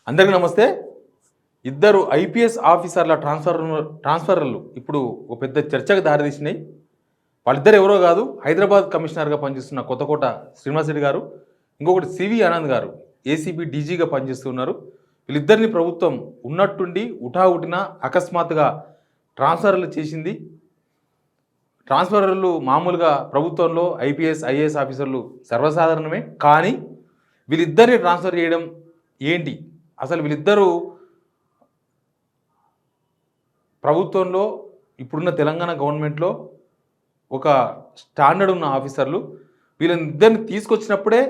అందరికీ నమస్తే. ఇద్దరు ఐపీఎస్ ఆఫీసర్ల ట్రాన్స్ఫర్లు ఇప్పుడు ఒక పెద్ద చర్చకు దారితీసినాయి. వాళ్ళిద్దరు ఎవరో కాదు, హైదరాబాద్ కమిషనర్గా పనిచేస్తున్న కొత్తకోట శ్రీనివాస్ రెడ్డి గారు, ఇంకొకటి సివి ఆనంద్ గారు ఏసీబీ డీజీగా పనిచేస్తున్నారు. వీళ్ళిద్దరిని ప్రభుత్వం ఉన్నట్టుండి ఉఠావుటిన అకస్మాత్తుగా ట్రాన్స్ఫర్లు చేసింది. ట్రాన్స్ఫర్లు మామూలుగా ప్రభుత్వంలో ఐపీఎస్ ఐఏఎస్ ఆఫీసర్లు సర్వసాధారణమే. కానీ వీళ్ళిద్దరిని ట్రాన్స్ఫర్ చేయడం ఏంటి? అసలు వీళ్ళిద్దరూ ప్రభుత్వంలో ఇప్పుడున్న తెలంగాణ గవర్నమెంట్లో ఒక స్టాండర్డ్ ఉన్న ఆఫీసర్లు. వీళ్ళని ఇద్దరిని తీసుకొచ్చినప్పుడే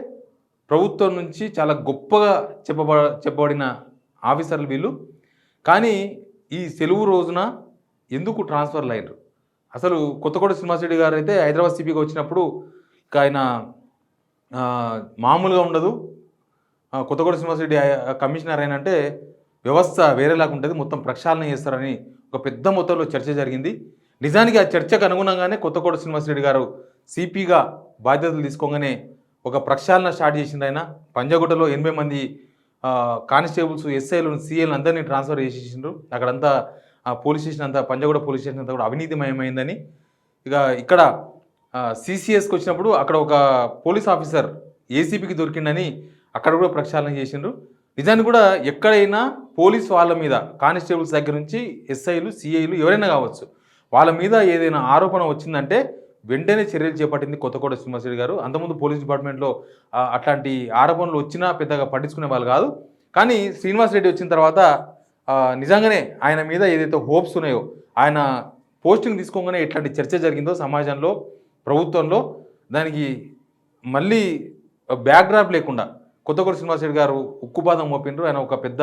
ప్రభుత్వం నుంచి చాలా గొప్పగా చెప్పబడిన ఆఫీసర్లు వీళ్ళు. కానీ ఈ సెలవు రోజున ఎందుకు ట్రాన్స్ఫర్లు అయ్యారు? అసలు కొత్తకోట శ్రీనివాస్ రెడ్డి గారు అయితే హైదరాబాద్ సిపిగా వచ్చినప్పుడు ఇక ఆయన మామూలుగా ఉండదు. కొత్తకోట శ్రీనివాస్ రెడ్డి కమిషనర్ అయినంటే వ్యవస్థ వేరేలాగా ఉంటుంది, మొత్తం ప్రక్షాళన చేస్తారని ఒక పెద్ద మొత్తంలో చర్చ జరిగింది. నిజానికి ఆ చర్చకు అనుగుణంగానే కొత్తకోట శ్రీనివాస్ రెడ్డి గారు సిపిగా బాధ్యతలు తీసుకోగానే ఒక ప్రక్షాళన స్టార్ట్ చేసింది. ఆయన పంజాగుట్టలో 80 మంది కానిస్టేబుల్స్, ఎస్ఐలు, సిఐలు అందరినీ ట్రాన్స్ఫర్ చేసేసిండ్రు. అక్కడంతా పోలీస్ స్టేషన్ అంతా, పంజాగుట్ట పోలీస్ స్టేషన్ అంతా కూడా అవినీతిమయమైందని. ఇక ఇక్కడ సిసిఎస్కి వచ్చినప్పుడు అక్కడ ఒక పోలీస్ ఆఫీసర్ ఏసీపీకి దొరికిందని అక్కడ కూడా ప్రక్షాళన చేసిండ్రు. నిజానికి కూడా ఎక్కడైనా పోలీస్ వాళ్ళ మీద, కానిస్టేబుల్స్ దగ్గర నుంచి ఎస్ఐలు, సిఐలు ఎవరైనా కావచ్చు, వాళ్ళ మీద ఏదైనా ఆరోపణ వచ్చిందంటే వెంటనే చర్యలు చేపట్టింది కొత్తకోట శ్రీనివాస్ రెడ్డి గారు. అంతకుముందు పోలీస్ డిపార్ట్మెంట్లో అట్లాంటి ఆరోపణలు వచ్చినా పెద్దగా పట్టించుకునే వాళ్ళు కాదు. కానీ శ్రీనివాస్ రెడ్డి వచ్చిన తర్వాత నిజంగానే ఆయన మీద ఏదైతే హోప్స్ ఉన్నాయో, ఆయన పోస్టింగ్ తీసుకోగానే ఎట్లాంటి చర్చ జరిగిందో సమాజంలో, ప్రభుత్వంలో, దానికి మళ్ళీ బ్యాక్డ్రాప్ లేకుండా కొత్తకోట శ్రీనివాస్ రెడ్డి గారు ఉక్కుపాదం మోపిండ్రు. ఆయన ఒక పెద్ద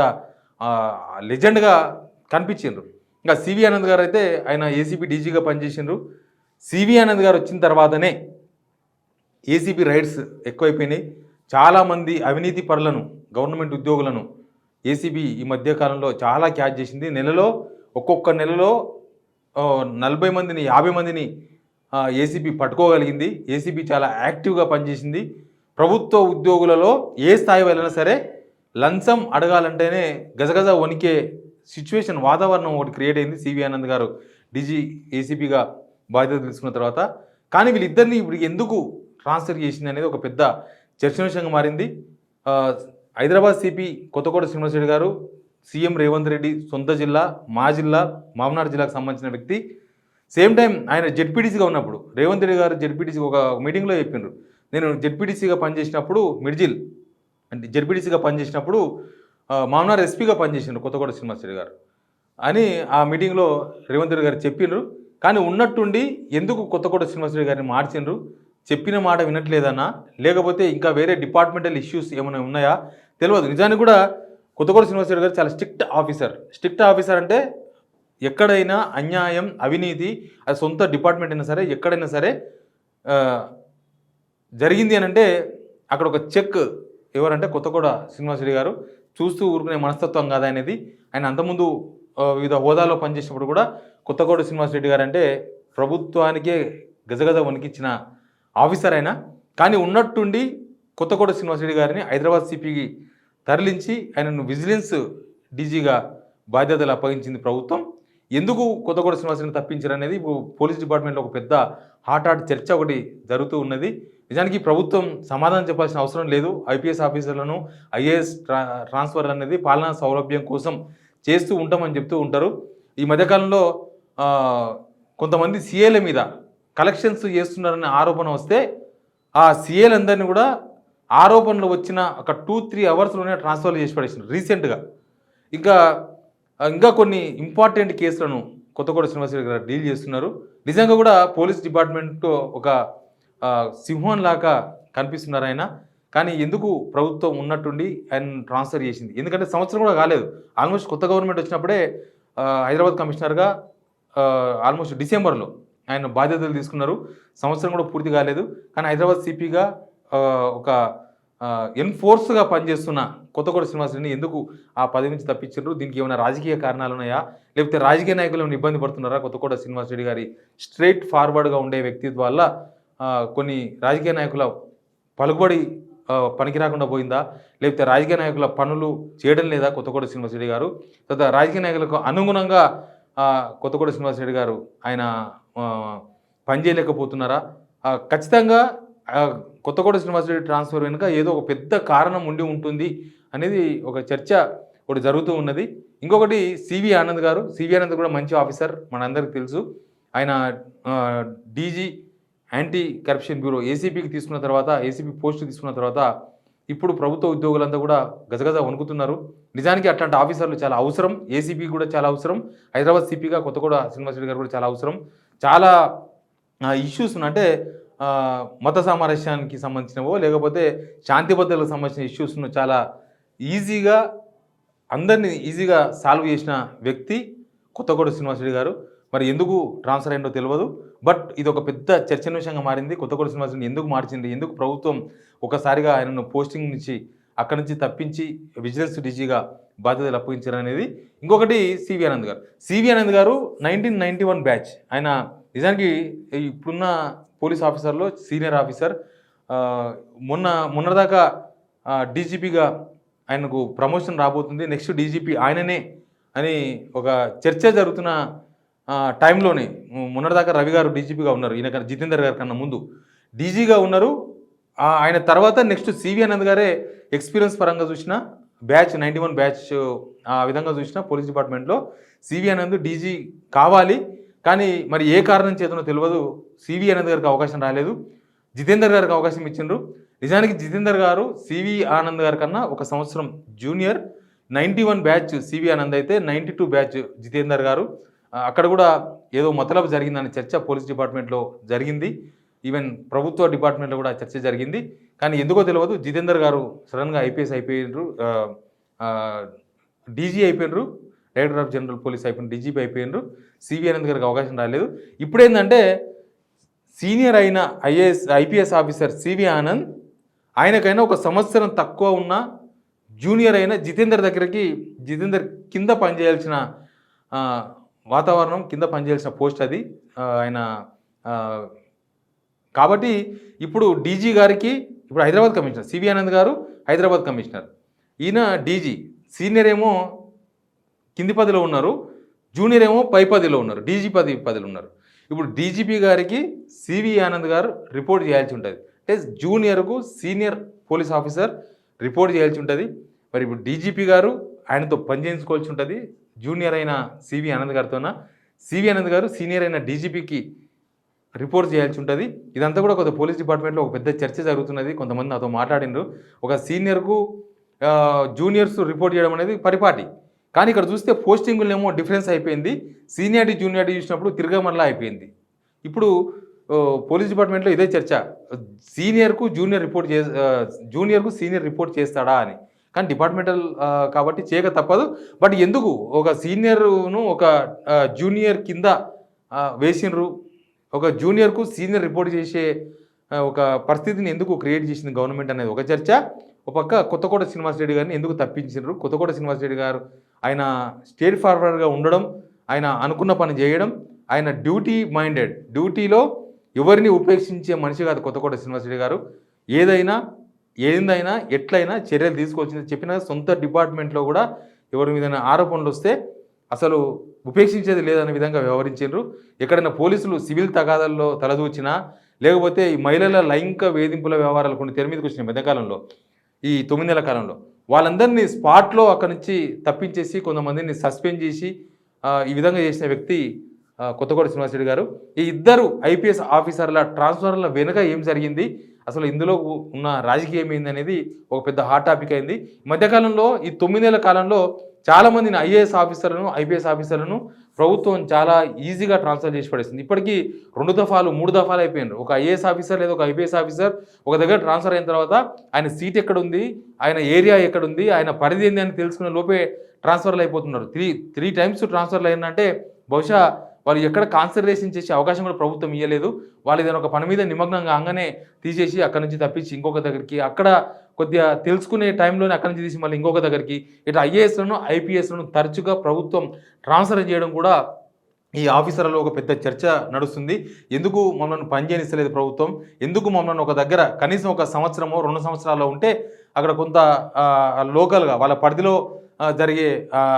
లెజెండ్గా కనిపించిండ్రు. ఇంకా సివి ఆనంద్ గారు అయితే ఆయన ఏసీబీ డీజీగా పనిచేసిండ్రు. సివి ఆనంద్ గారు వచ్చిన తర్వాతనే ఏసీబీ రైడ్స్ ఎక్కువైపోయినాయి. చాలామంది అవినీతి పరులను, గవర్నమెంట్ ఉద్యోగులను ఏసీబీ ఈ మధ్యకాలంలో చాలా క్యాచ్ చేసింది. ఒక్కొక్క నెలలో 40 మందిని, 50 మందిని ఏసీబీ పట్టుకోగలిగింది. ఏసీబీ చాలా యాక్టివ్గా పనిచేసింది. ప్రభుత్వ ఉద్యోగులలో ఏ స్థాయి వెళ్ళినా సరే లంచం అడగాలంటేనే గజగజ వణికే సిచ్యువేషన్, వాతావరణం ఒకటి క్రియేట్ అయింది సివి ఆనంద్ గారు డీజీ ఏసీపీగా బాధ్యత తీసుకున్న తర్వాత. కానీ వీళ్ళిద్దరిని ఇప్పుడు ఎందుకు ట్రాన్స్ఫర్ చేసింది అనేది ఒక పెద్ద చర్చనీయాంశంగా మారింది. హైదరాబాద్ సిపి కొత్తకోట శ్రీనివాస్ రెడ్డి గారు సీఎం రేవంత్ రెడ్డి సొంత జిల్లా, మా జిల్లా మామనాడు జిల్లాకు సంబంధించిన వ్యక్తి. సేమ్ టైం ఆయన జెడ్పీటీసీగా ఉన్నప్పుడు రేవంత్ రెడ్డి గారు జెడ్పీటీసీ ఒక మీటింగ్లో చెప్పినారు, నేను జెడ్పీటీసీగా పనిచేసినప్పుడు మిడ్జిల్ అంటే జెడ్పీటీసీగా పనిచేసినప్పుడు మామనార్ ఎస్పీగా పనిచేసినారు కొత్తకోట శ్రీనివాస్ రెడ్డి గారు అని ఆ మీటింగ్లో రేవంత్ రెడ్డి గారు చెప్పినారు. కానీ ఉన్నట్టుండి ఎందుకు కొత్తకోట శ్రీనివాస్ రెడ్డి గారిని మార్చిండ్రు? చెప్పిన మాట వినట్లేదన్నా, లేకపోతే ఇంకా వేరే డిపార్ట్మెంటల్ ఇష్యూస్ ఏమైనా ఉన్నాయా తెలియదు. నిజానికి కూడా కొత్తకోట శ్రీనివాస్ రెడ్డి గారు చాలా స్ట్రిక్ట్ ఆఫీసర్ అంటే ఎక్కడైనా అన్యాయం, అవినీతి, అది సొంత డిపార్ట్మెంట్ అయినా సరే, ఎక్కడైనా సరే జరిగింది అని అంటే అక్కడ ఒక చెక్ ఎవరంటే కొత్తకోట శ్రీనివాస్ రెడ్డి గారు. చూస్తూ ఊరుకునే మనస్తత్వం కాదా అనేది. ఆయన అంతకుముందు వివిధ హోదాలో పనిచేసినప్పుడు కూడా కొత్తకోట శ్రీనివాస్ రెడ్డి గారు అంటే ప్రభుత్వానికే గజగజ వణికిచ్చిన ఆఫీసర్ అయినా. కానీ ఉన్నట్టుండి కొత్తకోట శ్రీనివాస్ రెడ్డి గారిని హైదరాబాద్ సిపికి తరలించి ఆయనను విజిలెన్స్ డీజీగా బాధ్యతలు అప్పగించింది ప్రభుత్వం. ఎందుకు కొత్తకోట శ్రీనివాస్ రెడ్డిని తప్పించారు అనేది పోలీస్ డిపార్ట్మెంట్లో ఒక పెద్ద హాట్ చర్చ ఒకటి జరుగుతూ ఉన్నది. నిజానికి ప్రభుత్వం సమాధానం చెప్పాల్సిన అవసరం లేదు. ఐపీఎస్ ఆఫీసర్లను ఐఏఎస్ ట్రాన్స్ఫర్ అనేది పాలనా సౌలభ్యం కోసం చేస్తూ ఉంటామని చెప్తూ ఉంటారు. ఈ మధ్యకాలంలో కొంతమంది సీఏల మీద కలెక్షన్స్ చేస్తున్నారనే ఆరోపణ వస్తే ఆ సీఏలందరినీ కూడా ఆరోపణలు వచ్చిన ఒక 2-3 అవర్స్లోనే ట్రాన్స్ఫర్ చేసి పడేసినారు రీసెంట్గా. ఇంకా కొన్ని ఇంపార్టెంట్ కేసులను కొత్తకోట శ్రీనివాస్ రెడ్డి గారు డీల్ చేస్తున్నారు. నిజంగా కూడా పోలీస్ డిపార్ట్మెంట్ ఒక సింహం లాగా కనిపిస్తున్నారు ఆయన. కానీ ఎందుకు ప్రభుత్వం ఉన్నట్టుండి ఆయన ట్రాన్స్ఫర్ చేసింది? ఎందుకంటే సంవత్సరం కూడా కాలేదు. ఆల్మోస్ట్ కొత్త గవర్నమెంట్ వచ్చినప్పుడే హైదరాబాద్ కమిషనర్గా ఆల్మోస్ట్ డిసెంబర్లో ఆయన బాధ్యతలు తీసుకున్నారు. సంవత్సరం కూడా పూర్తి కాలేదు. కానీ హైదరాబాద్ సిపిగా ఒక ఎన్ఫోర్స్గా పనిచేస్తున్న కొత్తకోట శ్రీనివాస్ రెడ్డిని ఎందుకు ఆ పదవి నుంచి తప్పించారు? దీనికి ఏమైనా రాజకీయ కారణాలు ఉన్నాయా, లేకపోతే రాజకీయ నాయకులు ఏమైనా ఇబ్బంది పడుతున్నారా? కొత్తకోట శ్రీనివాస్ రెడ్డి గారి స్ట్రైట్ ఫార్వర్డ్గా ఉండే వ్యక్తిత్వం వల్ల కొన్ని రాజకీయ నాయకుల పలుకుబడి పనికి రాకుండా పోయిందా, లేకపోతే రాజకీయ నాయకుల పనులు చేయడం లేదా కొత్తకోట శ్రీనివాసరెడ్డి గారు, తర్వాత రాజకీయ నాయకులకు అనుగుణంగా కొత్తకోట శ్రీనివాసరెడ్డి గారు ఆయన పనిచేయలేకపోతున్నారా? ఖచ్చితంగా కొత్తకోట శ్రీనివాసరెడ్డి ట్రాన్స్ఫర్ వెనుక ఏదో ఒక పెద్ద కారణం ఉండి ఉంటుంది అనేది ఒక చర్చ ఒకటి జరుగుతూ ఉన్నది. ఇంకొకటి సివి ఆనంద్ గారు. సివి ఆనంద్ కూడా మంచి ఆఫీసర్, మనందరికీ తెలుసు. ఆయన డీజీ యాంటీ కరప్షన్ బ్యూరో ఏసీపీకి తీసుకున్న తర్వాత, ఏసీపీ పోస్ట్ తీసుకున్న తర్వాత ఇప్పుడు ప్రభుత్వ ఉద్యోగులంతా కూడా గజగజ వణుకుతున్నారు. నిజానికి అట్లాంటి ఆఫీసర్లు చాలా అవసరం. ఏసీపీ కూడా చాలా అవసరం. హైదరాబాద్ సిపిగా కొత్తకోట శ్రీనివాసరెడ్డి గారు కూడా చాలా అవసరం. చాలా ఇష్యూస్ అంటే మత సామరస్యానికి సంబంధించినవో లేకపోతే శాంతి భద్రతలకు సంబంధించిన ఇష్యూస్ను చాలా ఈజీగా అందరినీ ఈజీగా సాల్వ్ చేసిన వ్యక్తి కొత్తకోట శ్రీనివాసరెడ్డి గారు. మరి ఎందుకు ట్రాన్స్ఫర్ అయిందో తెలియదు. బట్ ఇది ఒక పెద్ద చర్చనీయాంశంగా మారింది. కొత్తకోట శ్రీనివాసరెడ్డిని ఎందుకు మార్చింది, ఎందుకు ప్రభుత్వం ఒకసారిగా ఆయనను పోస్టింగ్ నుంచి అక్కడి నుంచి తప్పించి విజిలెన్స్ డీజీగా బాధ్యతలు అప్పగించారు అనేది. ఇంకొకటి సివి ఆనంద్ గారు. సివి ఆనంద్ గారు 1991 బ్యాచ్. ఆయన నిజానికి ఇప్పుడున్న పోలీస్ ఆఫీసర్లో సీనియర్ ఆఫీసర్. మొన్నదాకా డీజీపీగా ఆయనకు ప్రమోషన్ రాబోతుంది, నెక్స్ట్ డీజీపీ ఆయననే అని ఒక చర్చ జరుగుతున్న టైంలోనే మొన్నటిదాకా రవి గారు డీజీపీగా ఉన్నారు. ఈయన జితేందర్ గారి కన్నా ముందు డీజీగా ఉన్నారు. ఆయన తర్వాత నెక్స్ట్ సివి ఆనంద్ గారే ఎక్స్పీరియన్స్ పరంగా చూసిన బ్యాచ్ 91 బ్యాచ్ ఆ విధంగా చూసిన పోలీస్ డిపార్ట్మెంట్లో సివి ఆనంద్ డీజీ కావాలి. కానీ మరి ఏ కారణం చేతనో తెలియదు సివి ఆనంద్ గారికి అవకాశం రాలేదు, జితేందర్ గారికి అవకాశం ఇచ్చిండ్రు. నిజానికి జితేందర్ గారు సివి ఆనంద్ గారి కన్నా ఒక సంవత్సరం జూనియర్. 91 బ్యాచ్ సివి ఆనంద్ అయితే 92 బ్యాచ్ జితేందర్ గారు. అక్కడ కూడా ఏదో మతలబు జరిగిందనే చర్చ పోలీస్ డిపార్ట్మెంట్లో జరిగింది. ఈవెన్ ప్రభుత్వ డిపార్ట్మెంట్లో కూడా చర్చ జరిగింది. కానీ ఎందుకో తెలియదు జితేందర్ గారు సడన్గా ఐపీఎస్ అయిపోయినరు, డీజీ అయిపోయినరు, డైరెక్టర్ ఆఫ్ జనరల్ పోలీస్ అయిపోయిన డీజీపీ అయిపోయినరు. సివి ఆనంద్ గారికి అవకాశం రాలేదు. ఇప్పుడేంటంటే సీనియర్ అయిన ఐపీఎస్ ఆఫీసర్ సివి ఆనంద్ ఆయనకైనా ఒక సంవత్సరం తక్కువ ఉన్న జూనియర్ అయిన జితేందర్ దగ్గరికి, జితేందర్ కింద పనిచేయాల్సిన వాతావరణం, కింద పనిచేయాల్సిన పోస్ట్ అది ఆయన. కాబట్టి ఇప్పుడు డీజీ గారికి, ఇప్పుడు హైదరాబాద్ కమిషనర్ సివి ఆనంద్ గారు హైదరాబాద్ కమిషనర్, ఈయన డీజీ. సీనియర్ ఏమో కింది పదిలో ఉన్నారు, జూనియర్ ఏమో పై పదిలో ఉన్నారు, డీజీ పదిలో ఉన్నారు. ఇప్పుడు డీజీపీ గారికి సివి ఆనంద్ గారు రిపోర్ట్ చేయాల్సి ఉంటుంది. అంటే జూనియర్కు సీనియర్ పోలీస్ ఆఫీసర్ రిపోర్ట్ చేయాల్సి ఉంటుంది. మరి ఇప్పుడు డీజీపీ గారు ఆయనతో పని చేయించుకోవాల్సి ఉంటుంది జూనియర్ అయిన సివి ఆనంద్ గారితోన. సివి ఆనంద్ గారు సీనియర్ అయిన డీజీపీకి రిపోర్ట్ చేయాల్సి ఉంటుంది. ఇదంతా కూడా కొంత పోలీస్ డిపార్ట్మెంట్లో ఒక పెద్ద చర్చ జరుగుతున్నది. కొంతమంది నాతో మాట్లాడినారు, ఒక సీనియర్కు జూనియర్స్ రిపోర్ట్ చేయడం అనేది పరిపాటి. కానీ ఇక్కడ చూస్తే పోస్టింగులేమో డిఫరెన్స్ అయిపోయింది. సీనియారిటీ జూనియారిటీ చూసినప్పుడు తిరగమరలా అయిపోయింది. ఇప్పుడు పోలీస్ డిపార్ట్మెంట్లో ఇదే చర్చ, జూనియర్కు సీనియర్ రిపోర్ట్ చేస్తాడా అని. కానీ డిపార్ట్మెంటల్ కాబట్టి చేయక తప్పదు. బట్ ఎందుకు ఒక సీనియర్ను ఒక జూనియర్ కింద వేసినరు, ఒక జూనియర్కు సీనియర్ రిపోర్ట్ చేసే ఒక పరిస్థితిని ఎందుకు క్రియేట్ చేసింది గవర్నమెంట్ అనేది ఒక చర్చ. ఒక పక్క కొత్తకోట శ్రీనివాసరెడ్డి గారిని ఎందుకు తప్పించారు, కొత్తకోట శ్రీనివాసరెడ్డి గారు ఆయన స్టేట్ ఫార్వర్డ్గా ఉండడం, ఆయన అనుకున్న పని చేయడం, ఆయన డ్యూటీ మైండెడ్, డ్యూటీలో ఎవరిని ఉపేక్షించే మనిషి కాదు కొత్తకోట శ్రీనివాసరెడ్డి గారు. ఏందైనా ఎట్లయినా చర్యలు తీసుకోవాల్సింది చెప్పిన సొంత డిపార్ట్మెంట్లో కూడా ఎవరి మీద ఆరోపణలు వస్తే అసలు ఉపేక్షించేది లేదనే విధంగా వ్యవహరించారు. ఎక్కడైనా పోలీసులు సివిల్ తగాదాల్లో తలదూచినా, లేకపోతే ఈ మహిళల లైంగిక వేధింపుల వ్యవహారాలు కొన్ని తెర మీదకి వచ్చినాయి మధ్యకాలంలో, ఈ 9 నెలల కాలంలో, వాళ్ళందరినీ స్పాట్లో అక్కడి నుంచి తప్పించేసి కొంతమందిని సస్పెండ్ చేసి ఈ విధంగా చేసిన వ్యక్తి కొత్తకోట శ్రీనివాసరెడ్డి గారు. ఈ ఇద్దరు ఐపీఎస్ ఆఫీసర్ల ట్రాన్స్ఫర్ల వెనుక ఏం జరిగింది, అసలు ఇందులో ఉన్న రాజకీయం ఏందనేది ఒక పెద్ద హాట్ టాపిక్ అయింది. మధ్యకాలంలో ఈ 9 నెలల కాలంలో చాలామందిని ఐఏఎస్ ఆఫీసర్లను, ఐపీఎస్ ఆఫీసర్లను ప్రభుత్వం చాలా ఈజీగా ట్రాన్స్ఫర్ చేసి పడేసింది. ఇప్పటికీ 2 దఫాలు 3 దఫాలు అయిపోయినారు. ఒక ఐఏఎస్ ఆఫీసర్ లేదా ఒక ఐపీఎస్ ఆఫీసర్ ఒక దగ్గర ట్రాన్స్ఫర్ అయిన తర్వాత ఆయన సీట్ ఎక్కడుంది, ఆయన ఏరియా ఎక్కడుంది, ఆయన పరిధి ఏంది అని తెలుసుకునే లోపే ట్రాన్స్ఫర్లు అయిపోతున్నారు. త్రీ టైమ్స్ ట్రాన్స్ఫర్లు అయినంటే బహుశా వాళ్ళు ఎక్కడ కాన్సన్ట్రేషన్ చేసే అవకాశం కూడా ప్రభుత్వం ఇవ్వలేదు. వాళ్ళు ఏదైనా ఒక పని మీద నిమగ్నంగా అంగనే తీసేసి అక్కడి నుంచి తప్పించి ఇంకొక దగ్గరికి, అక్కడ కొద్దిగా తెలుసుకునే టైంలోనే అక్కడి నుంచి తీసి మళ్ళీ ఇంకొక దగ్గరికి, ఇట్లా ఐఏఎస్లను ఐపీఎస్లను తరచుగా ప్రభుత్వం ట్రాన్స్ఫర్ చేయడం కూడా ఈ ఆఫీసర్లలో ఒక పెద్ద చర్చ నడుస్తుంది. ఎందుకు మమ్మల్ని పని చేయనిస్తలేదు ప్రభుత్వం? ఎందుకు మమ్మల్ని ఒక దగ్గర కనీసం ఒక సంవత్సరమో, 2 సంవత్సరాల్లో ఉంటే అక్కడ కొంత లోకల్‌గా వాళ్ళ పరిధిలో జరిగే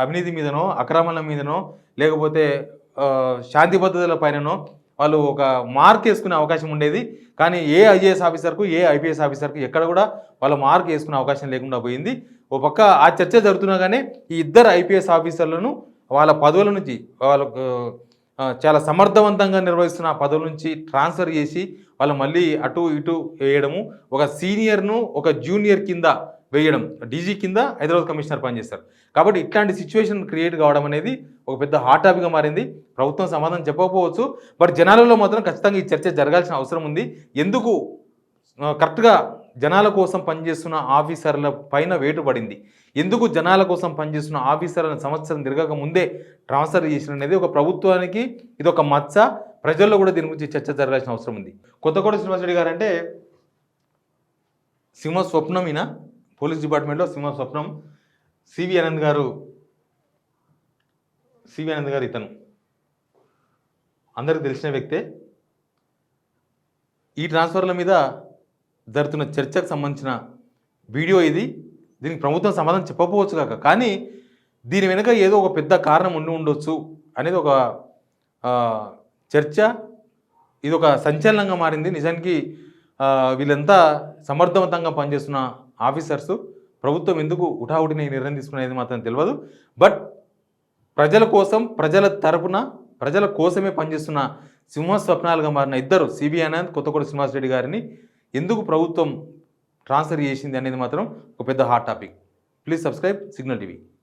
అవినీతి మీదనో, అక్రమాల మీదనో, లేకపోతే శాంతి భద్రతల పైననో వాళ్ళు ఒక మార్క్ ఏసుకునే అవకాశం ఉండేది. కానీ ఏ ఐఏఎస్ ఆఫీసర్‌కు, ఏ ఐపీఎస్ ఆఫీసర్‌కు ఎక్కడ కూడా వాళ్ళ మార్క్ ఏసుకునే అవకాశం లేకుండా పోయింది. ఓ పక్క ఆ చర్చ జరుగుతుండగానే ఈ ఇద్దరు ఐపీఎస్ ఆఫీసర్లను వాళ్ళ పదవుల నుంచి వాళ్ళకు చాలా సమర్థవంతంగా నిర్వహిస్తున్న ఆ పదవుల నుంచి ట్రాన్స్ఫర్ చేసి వాళ్ళు మళ్ళీ అటు ఇటు వేయడము, ఒక సీనియర్‌ను ఒక జూనియర్ కింద వేయడం. డీజీ కింద హైదరాబాద్ కమిషనర్ పనిచేస్తారు. కాబట్టి ఇట్లాంటి సిచ్యువేషన్ క్రియేట్ కావడం అనేది ఒక పెద్ద హాట్ టాపిక్‌గా మారింది. ప్రభుత్వం సమాధానం చెప్పకపోవచ్చు. బట్ జనాలలో మాత్రం ఖచ్చితంగా ఈ చర్చ జరగాల్సిన అవసరం ఉంది. ఎందుకు కరెక్ట్‌గా జనాల కోసం పనిచేస్తున్న ఆఫీసర్ల పైన వేటు పడింది? ఎందుకు జనాల కోసం పనిచేస్తున్న ఆఫీసర్లను సంవత్సరం తిరగక ముందే ట్రాన్స్ఫర్ చేసిననేది ఒక ప్రభుత్వానికి ఇదొక మచ్చ. ప్రజల్లో కూడా దీని గురించి చర్చ జరగాల్సిన అవసరం ఉంది. కొత్తకోట శ్రీనివాసరెడ్డి గారంటే సింహ స్వప్నం ఈయన. పోలీస్ డిపార్ట్మెంట్లో సింహ స్వప్నం. సివి ఆనంద్ గారు ఇతను అందరికి తెలిసిన వ్యక్తే. ఈ ట్రాన్స్ఫర్ల మీద జరుగుతున్న చర్చకు సంబంధించిన వీడియో ఇది. దీనికి ప్రభుత్వం సమాధానం చెప్పకపోవచ్చు కాక, కానీ దీని వెనుక ఏదో ఒక పెద్ద కారణం ఉండొచ్చు అనేది ఒక చర్చ. ఇది ఒక సంచలనంగా మారింది. నిజానికి వీళ్ళంతా సమర్థవంతంగా పనిచేస్తున్న ఆఫీసర్సు. ప్రభుత్వం ఎందుకు హుటాహుటిన ఈ నిర్ణయం తీసుకునేది మాత్రం తెలియదు. బట్ ప్రజల కోసం, ప్రజల తరపున, ప్రజల కోసమే పనిచేస్తున్న సింహ స్వప్నాలుగా మారిన ఇద్దరు సివి ఆనంద్, కొత్తకోట శ్రీనివాసరెడ్డి గారిని ఎందుకు ప్రభుత్వం ట్రాన్స్ఫర్ చేసింది అనేది మాత్రం ఒక పెద్ద hot topic. Please subscribe signal TV.